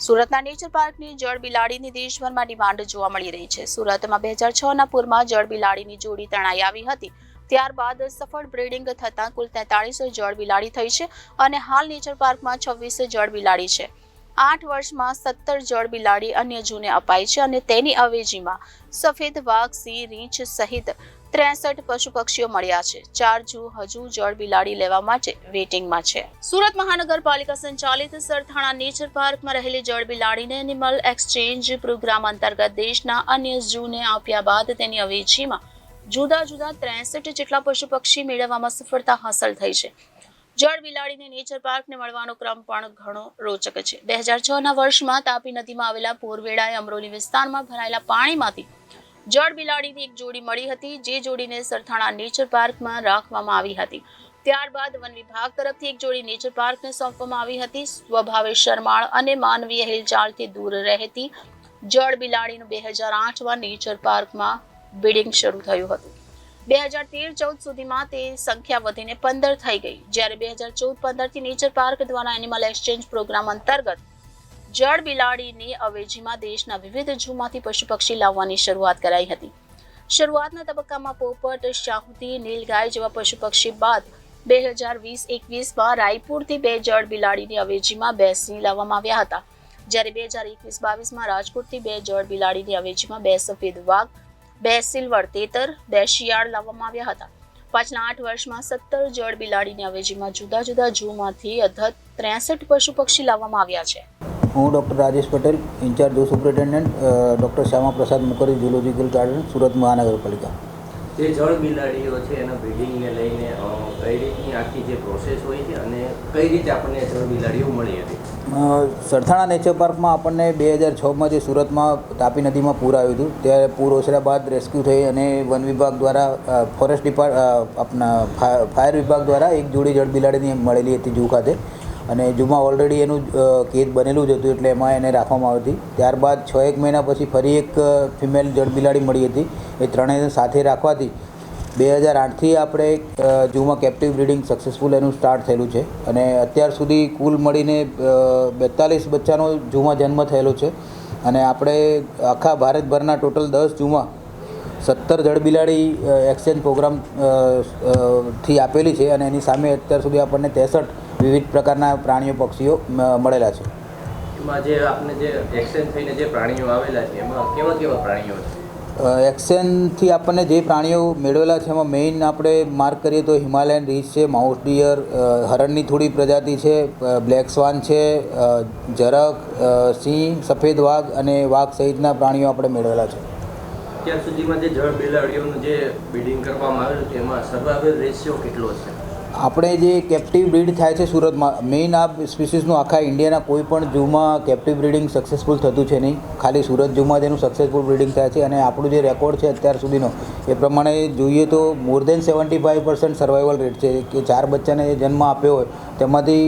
સુરતના નેચર પાર્કની જળ બિલાડીની દેશભરમાં ડિમાન્ડ જોવા મળી રહી છે. સુરતમાં 2006ના પૂરમાં જળ બિલાડીની જોડી તણાઈ આવી હતી. ત્યારબાદ સફળ બ્રીડિંગ થતાં કુલ 43 જળ બિલાડી થઈ છે અને હાલ નેચર પાર્કમાં 26 જળ બિલાડી છે. 8 વર્ષમાં 17 જળ બિલાડી અન્ય જૂને અપાઈ છે અને તેની અવેજીમાં સફેદ વાઘ, સિંહ, રીંછ સહિત 63 પશુ પક્ષીઓ મળ્યા છે. 4 જૂ હજુ જળ બિલાડી લેવા માટે વેટિંગમાં છે. સુરત મહાનગરપાલિકા સંચાલિત સરથાણા નેચર પાર્કમાં રહેલી જળ બિલાડીને એનિમલ એક્સચેન્જ પ્રોગ્રામ અંતર્ગત દેશના અન્ય ઝૂને આપ્યા બાદ તેની અવેજીમાં જુદા જુદા 63 જેટલા પશુ પક્ષી મેળવવામાં સફળતા હાંસલ થઈ છે. જળ બિલાડીને નેચર પાર્કને મળવાનો ક્રમ પણ ઘણો રોચક છે. 2006ના વર્ષમાં તાપી નદીમાં આવેલા પૂરવેળાએ અમરોલી વિસ્તારમાં ભરાયેલા પાણીમાંથી જળ બિલાડીની એક જોડી મળી હતી, જે જોડીને સરથાણા નેચર પાર્કમાં રાખવામાં આવી હતી. ત્યારબાદ વન વિભાગ તરફથી એક જોડી નેચર પાર્કને સોંપવામાં આવી હતી. સ્વભાવે શરમાળ અને માનવીય હિલચાલથી દૂર રહેતી જળ બિલાડીનું 2008માં નેચર પાર્કમાં બ્રીડિંગ શરૂ થયું હતું. 2013-14 સુધીમાં તે સંખ્યા વધીને 15 થઈ ગઈ. જ્યારે 2014-15થી નેચર પાર્ક દ્વારા એનિમલ એક્સચેન્જ પ્રોગ્રામ અંતર્ગત જળ બિલાડીની અવેજીમાં દેશના વિવિધ ઝૂમાંથી પશુ પક્ષી લાવવાની શરૂઆત કરાઈ હતી. શરૂઆતના તબક્કામાં પોપટ, શાહુતી, નીલગાય જેવા પશુ પક્ષી બાદ 2020-21માં રાયપુરથી 2 જળ બિલાડીની અવેજીમાં 2 સિંહ લાવવામાં આવ્યા હતા. જ્યારે 2021-22માં રાજકોટથી 2 જળ બિલાડીની અવેજીમાં 2 સફેદ વાઘ, 2 સિલ્વર તેતર, 2 શિયાળ લાવવામાં આવ્યા હતા. પાછલા 8 વર્ષમાં 17 જળ બિલાડીની અવેજીમાં જુદા જુદા ઝૂમાંથી અધત 63 પશુ પક્ષી લાવવામાં આવ્યા છે. હું doctor Rajesh Patel, in-charge zoo superintendent, doctor Shyama Prasad Mukherjee zoological garden, Surat મહાનગરપાલિકા. જે જળ બિલાડીઓ છે એના બ્રીડિંગને લઈને કઈ રીતની આખી જે પ્રોસેસ હોય છે અને કઈ રીતે આપણને જળ બિલાડીઓ મળી હતી? સરથાણા નેચર પાર્કમાં આપણને 2006માં જે સુરતમાં તાપી નદીમાં પૂર આવ્યું હતું, ત્યારે પૂર ઓસર્યા બાદ રેસ્ક્યુ થઈ અને વન વિભાગ દ્વારા ફોરેસ્ટ આપણા ફાયર વિભાગ દ્વારા એક જોડી જળ બિલાડીની મળેલી હતી ઝૂ ખાતે. અને ઝૂમાં ઓલરેડી એનું કેદ બનેલું જ હતું, એટલે એમાં એને રાખવામાં આવી હતી. ત્યારબાદ 6-1 મહિના પછી ફરી એક ફિમેલ જળ બિલાડી મળી હતી. એ ત્રણેય સાથે રાખવાથી 2008થી આપણે ઝૂમાં કેપ્ટિવ બ્રીડિંગ સક્સેસફુલ એનું સ્ટાર્ટ થયેલું છે અને અત્યાર સુધી કુલ મળીને 42 બચ્ચાનો ઝૂમાં જન્મ થયેલો છે. અને આપણે આખા ભારતભરના ટોટલ 10 ઝૂમાં 17 જળ બિલાડી એક્સચેન્જ પ્રોગ્રામ થી આપેલી છે અને એની સામે અત્યાર સુધી આપણને 63 વિવિધ પ્રકારના પ્રાણીઓ પક્ષીઓ મળેલા છે. એમાં જે આપણે જે એક્સચેન્જ થઈને જે પ્રાણીઓ આવેલા છે એમાં કેવા કેવા પ્રાણીઓ છે? એક્સચેન્જથી આપણને જે પ્રાણીઓ મેળવેલા છે એમાં મેઇન આપણે માર્ક કરીએ તો હિમાલયન રીંછ છે, માઉસ ડિયર, હરણની થોડી પ્રજાતિ છે, બ્લેક સ્વાન છે, ઝરખ, સિંહ, સફેદ વાઘ અને વાઘ સહિતના પ્રાણીઓ આપણે મેળવેલા છે. અત્યાર સુધીમાં જે જળ બિલાડીઓનું જે બ્રીડિંગ કરવામાં આવેલું છે એમાં સર્વાઈવલ રેશિયો કેટલો છે? આપણે જે કેપ્ટિવ બ્રીડ થાય છે સુરતમાં, મેઇન આ સ્પીસીસનું આખા ઇન્ડિયાના કોઈ પણ ઝૂમાં કેપ્ટિવ બ્રીડિંગ સક્સેસફુલ થતું છે નહીં. ખાલી સુરત ઝૂમાં તેનું સક્સેસફુલ બ્રીડિંગ થાય છે અને આપણું જે રેકોર્ડ છે અત્યાર સુધીનો એ પ્રમાણે જોઈએ તો મોર દેન 75% સર્વાઈવલ રેટ છે. કે 4 બચ્ચાને જન્મ આપ્યો હોય તેમાંથી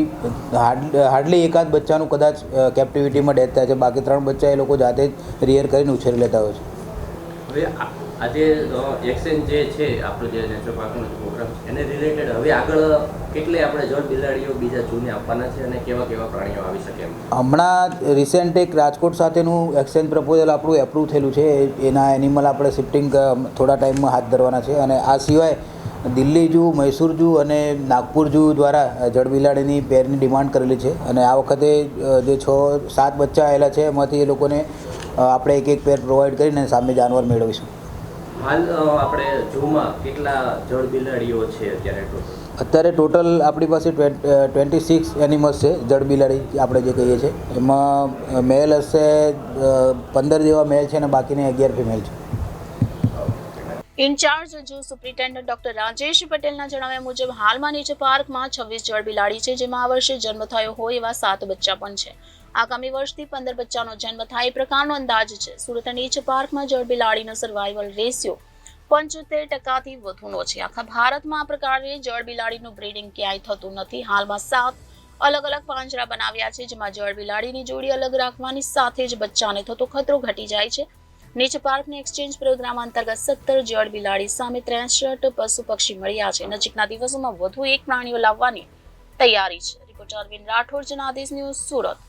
હાર્ડલી એકાદ બચ્ચાનું કદાચ કેપ્ટિવિટીમાં ડેથ થાય છે. બાકી 3 બચ્ચા એ લોકો જાતે જ રિયર કરીને ઉછેરી લેતા હોય છે. હવે આજે એક્સચેન્જ જે છે આપણો જે નેચર પાર્કનો પ્રોગ્રામ છે એને રિલેટેડ હવે આગળ કેટલી આપણે જળ બિલાડીઓ બીજા ઝૂને આપવાના છે અને કેવા કેવા પ્રાણીઓ આવી શકે એમ? હમણાં રિસેન્ટ એક રાજકોટ સાથેનું એક્સચેન્જ પ્રપોઝલ આપણું એપ્રૂવ થયેલું છે. એના એનિમલ આપણે શિફ્ટિંગ થોડા ટાઈમમાં હાથ ધરવાના છે. અને આ સિવાય દિલ્હી ઝૂ, મૈસૂર ઝૂ અને નાગપુર ઝૂ દ્વારા જળ બિલાડીની પેરની ડિમાન્ડ કરેલી છે અને આ વખતે જે 6-7 બચ્ચા આવેલા છે એમાંથી એ લોકોને આપણે એક પેર પ્રોવાઈડ કરીને સામે જાનવર મેળવીશું. હાલ આપણે ઝૂમાં કેટલા જળ બિલાડીઓ છે અત્યારે ટોટલ આપણી પાસે 26 એનિમલ્સ છે જળ બિલાડી આપણે જે કહીએ છીએ. એમાં મેલ હશે 15 જેવા મેલ છે અને બાકીની 11 ફિમેલ છે. In-charge zoo superintendent doctor Rajesh પટેલના જણાવ્યા મુજબ હાલમાં નેચર પાર્કમાં 26 જળ બિલાડી છે, જેમાં આ વર્ષે જન્મ થયો હોય એવા 7 બચ્ચા પણ છે. આગામી વર્ષથી 15 બચ્ચાનો જન્મ થાય એ પ્રકારનો અંદાજ છે. સુરત નેચર પાર્કમાં જળ બિલાડીનો સર્વાઈવલ રેશિયો 75%થી વધુનો છે. આખા ભારતમાં આ પ્રકારે જળ બિલાડીનું બ્રીડિંગ ક્યાંય થતું નથી. હાલમાં 7 અલગ અલગ પાંજરા બનાવ્યા છે, જેમાં જળ બિલાડીની જોડી અલગ રાખવાની સાથે જ બચ્ચાને થતો ખતરો ઘટી જાય છે. નેચર પાર્કની એક્સચેન્જ પ્રોગ્રામ અંતર્ગત 17 જળ બિલાડી સામે 63 પશુ પક્ષી મળ્યા છે. નજીકના દિવસોમાં વધુ 1 પ્રાણીઓ લાવવાની તૈયારી છે. Reporter Arvind Rathod, Janadesh News, Surat.